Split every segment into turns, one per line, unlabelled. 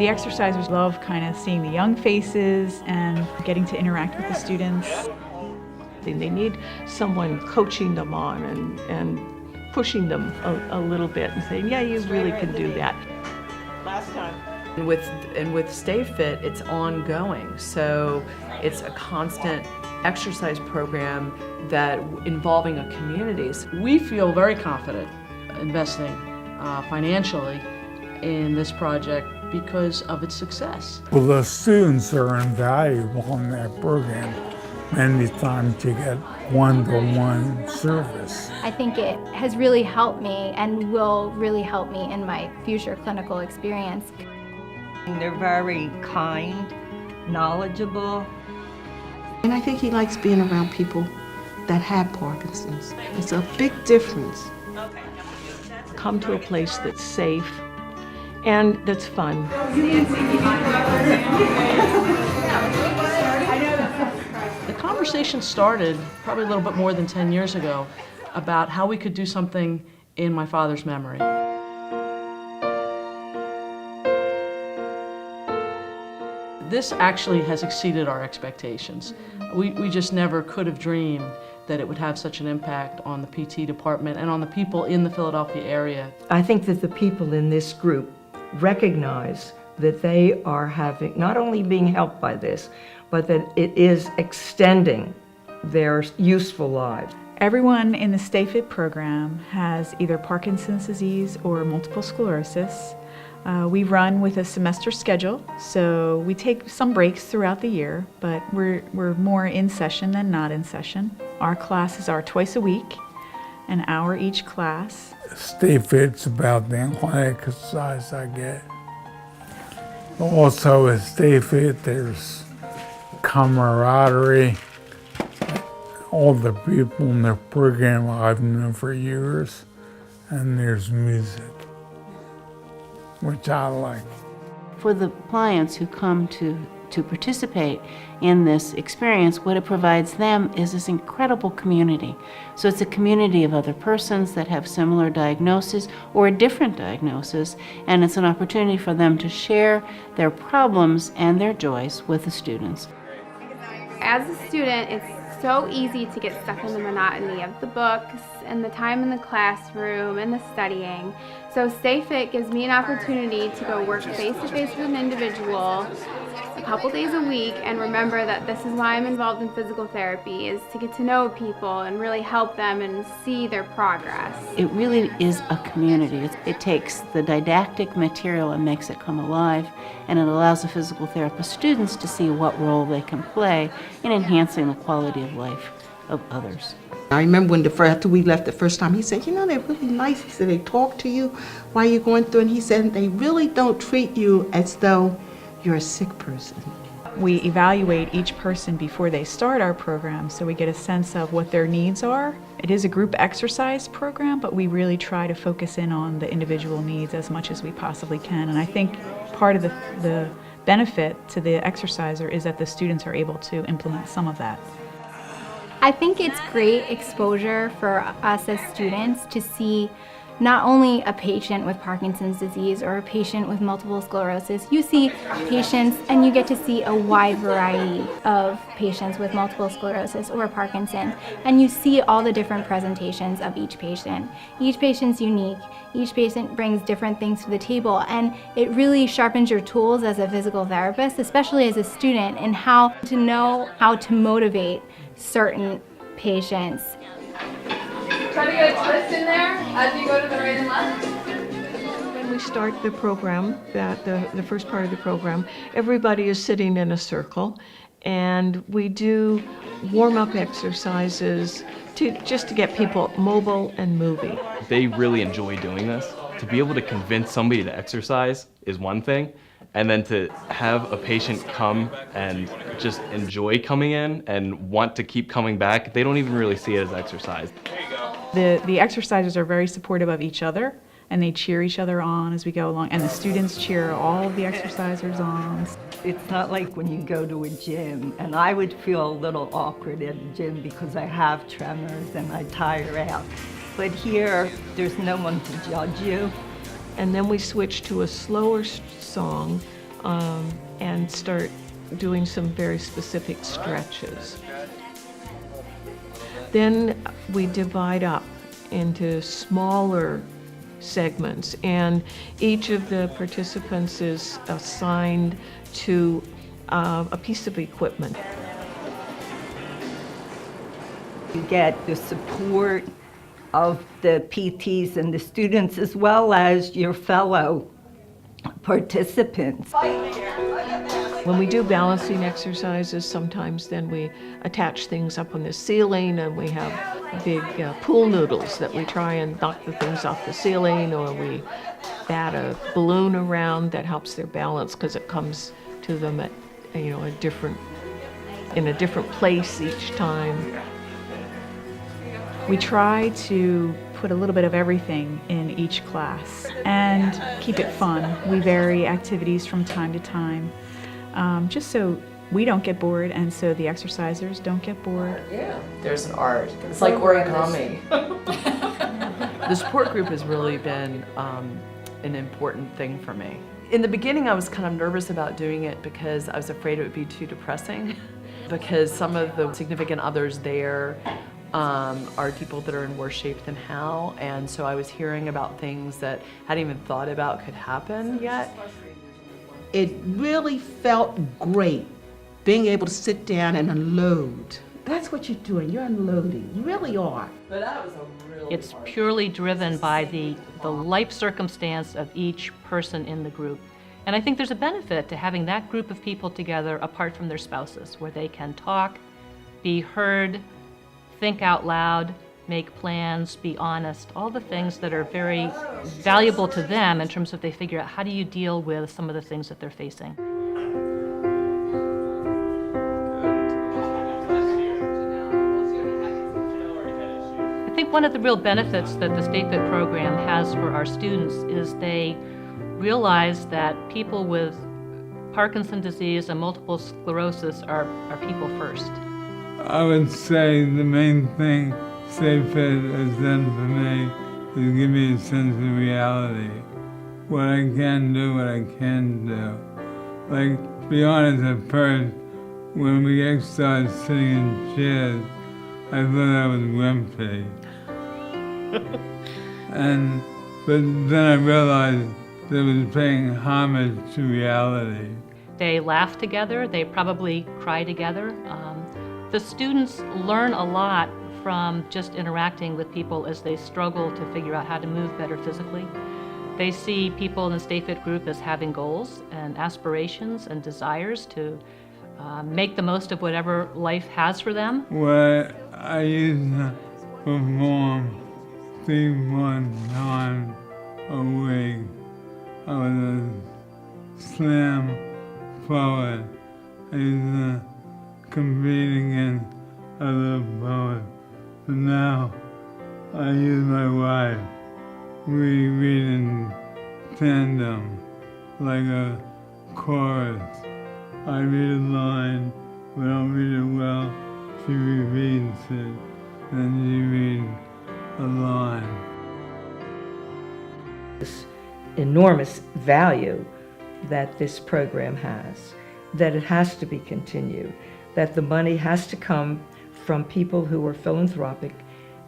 The exercisers love kind of seeing the young faces and getting to interact with the students.
They need someone coaching them on and pushing them a little bit and saying, yeah, you really can do that.
Last time.
And with Stay Fit, it's ongoing. So it's a constant exercise program that involving a community.
We feel very confident investing financially in this project because of its success.
Well, the students are invaluable in that program. Many times you get one-to-one service.
I think it has really helped me and will really help me in my future clinical experience.
They're very kind, knowledgeable.
And I think he likes being around people that have Parkinson's. It's a big difference.
Come to a place that's safe and that's fun.
The conversation started probably a little bit more than 10 years ago about how we could do something in my father's memory. This actually has exceeded our expectations. We just never could have dreamed that it would have such an impact on the PT department and on the people in the Philadelphia area.
I think that the people in this group recognize that they are not only being helped by this, but that it is extending their useful lives.
Everyone in the Stay Fit program has either Parkinson's disease or multiple sclerosis. We run with a semester schedule, so we take some breaks throughout the year, but we're more in session than not in session. Our classes are twice a week, an hour each class.
Stay Fit's about the only exercise I get. Also at Stay Fit, there's camaraderie. All the people in the program I've known for years, and there's music, which I like.
For the clients who come to participate in this experience, what it provides them is this incredible community. So it's a community of other persons that have similar diagnoses or a different diagnosis, and it's an opportunity for them to share their problems and their joys with the students.
As a student, it's so easy to get stuck in the monotony of the books and the time in the classroom and the studying. So Stay Fit gives me an opportunity to go work face-to-face with an individual a couple days a week and remember that this is why I'm involved in physical therapy, is to get to know people and really help them and see their progress.
It really is a community. It takes the didactic material and makes it come alive, and it allows the physical therapist students to see what role they can play in enhancing the quality of life of others.
I remember when after we left the first time, he said, you know, they're really nice. He said, they talk to you while you're going through, and he said, they really don't treat you as though you're a sick person.
We evaluate each person before they start our program, so we get a sense of what their needs are. It is a group exercise program, but we really try to focus in on the individual needs as much as we possibly can. And I think part of the benefit to the exerciser is that the students are able to implement some of that.
I think it's great exposure for us as students to see not only a patient with Parkinson's disease or a patient with multiple sclerosis. You see patients and you get to see a wide variety of patients with multiple sclerosis or Parkinson, and you see all the different presentations of each patient. Each patient's unique. Each patient brings different things to the table, and it really sharpens your tools as a physical therapist, especially as a student, in how to know how to motivate certain patients.
Try to get a twist in there as you go to the right and left.
When we start the program, the first part of the program, everybody is sitting in a circle, and we do warm-up exercises just to get people mobile and moving.
They really enjoy doing this. To be able to convince somebody to exercise is one thing, and then to have a patient come and just enjoy coming in and want to keep coming back, they don't even really see it as exercise.
The exercisers are very supportive of each other, and they cheer each other on as we go along, and the students cheer all of the exercisers on.
It's not like when you go to a gym, and I would feel a little awkward at a gym because I have tremors and I tire out. But here, there's no one to judge you.
And then we switch to a slower song and start doing some very specific stretches. Then we divide up into smaller segments, and each of the participants is assigned to a piece of equipment.
You get the support of the PTs and the students as well as your fellow participants.
When we do balancing exercises, sometimes then we attach things up on the ceiling, and we have big pool noodles that we try and knock the things off the ceiling, or we bat a balloon around that helps their balance because it comes to them at in a different place each time.
We try to put a little bit of everything in each class and keep it fun. We vary activities from time to time, just so we don't get bored and so the exercisers don't get bored.
Yeah, there's an art. It's like origami. The support group has really been an important thing for me. In the beginning, I was kind of nervous about doing it because I was afraid it would be too depressing, because some of the significant others there are people that are in worse shape than Hal, and so I was hearing about things that I hadn't even thought about could happen yet.
It really felt great being able to sit down and unload. That's what you're doing, you're unloading, you really are.
But that was a really
It's purely driven by the life circumstance of each person in the group. And I think there's a benefit to having that group of people together apart from their spouses, where they can talk, be heard, think out loud, make plans, be honest, all the things that are very valuable to them in terms of they figure out how do you deal with some of the things that they're facing. I think one of the real benefits that the Stay Fit program has for our students is they realize that people with Parkinson's disease and multiple sclerosis are people first.
I would say the main thing Stay Fit has done for me is give me a sense of reality. What I can do, what I can do. Like, to be honest, at first, when we exercised sitting in chairs, I thought I was wimpy. But then I realized that it was paying homage to reality.
They laugh together, they probably cry together. The students learn a lot from just interacting with people as they struggle to figure out how to move better physically. They see people in the Stay Fit group as having goals and aspirations and desires to make the most of whatever life has for them.
What I used to perform 3-4 times a week. I was a slam forward. I used to compete against other poets. But now I use my wife. We read in tandem, like a chorus. I read a line, but I don't read it well. She repeats it, then she reads a line.
This enormous value that this program has, that it has to be continued, that the money has to come from people who are philanthropic.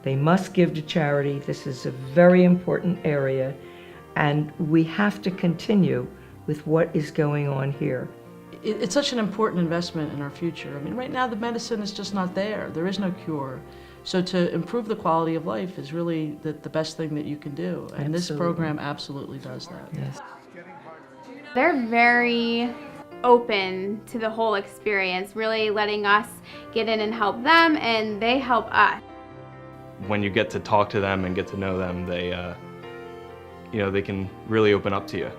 They must give to charity. This is a very important area, and we have to continue with what is going on here.
It's such an important investment in our future. I mean, right now the medicine is just not there. There is no cure. So to improve the quality of life is really the best thing that you can do. And this program absolutely does that.
Yes.
They're very open to the whole experience, really letting us get in and help them, and they help us.
When you get to talk to them and get to know them, they can really open up to you.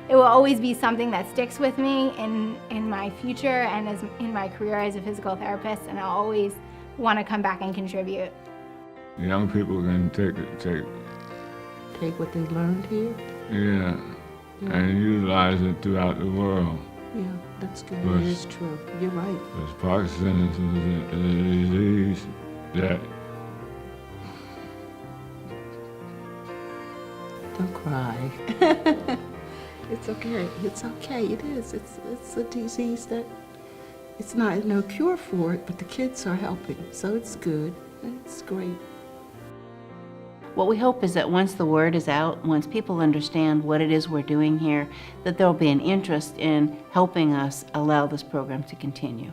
It will always be something that sticks with me in my future and in my career as a physical therapist, and I'll always want to come back and contribute.
Young people can take
what they learned here.
And utilize it throughout the world.
Yeah, that's good.
But
It is true. You're right.
Because Parkinson's is a disease that
Don't cry. It's okay. It's okay. It is. It's a disease that it's not no cure for it, but the kids are helping, so it's good. It's great.
What we hope is that once the word is out, once people understand what it is we're doing here, that there'll be an interest in helping us allow this program to continue.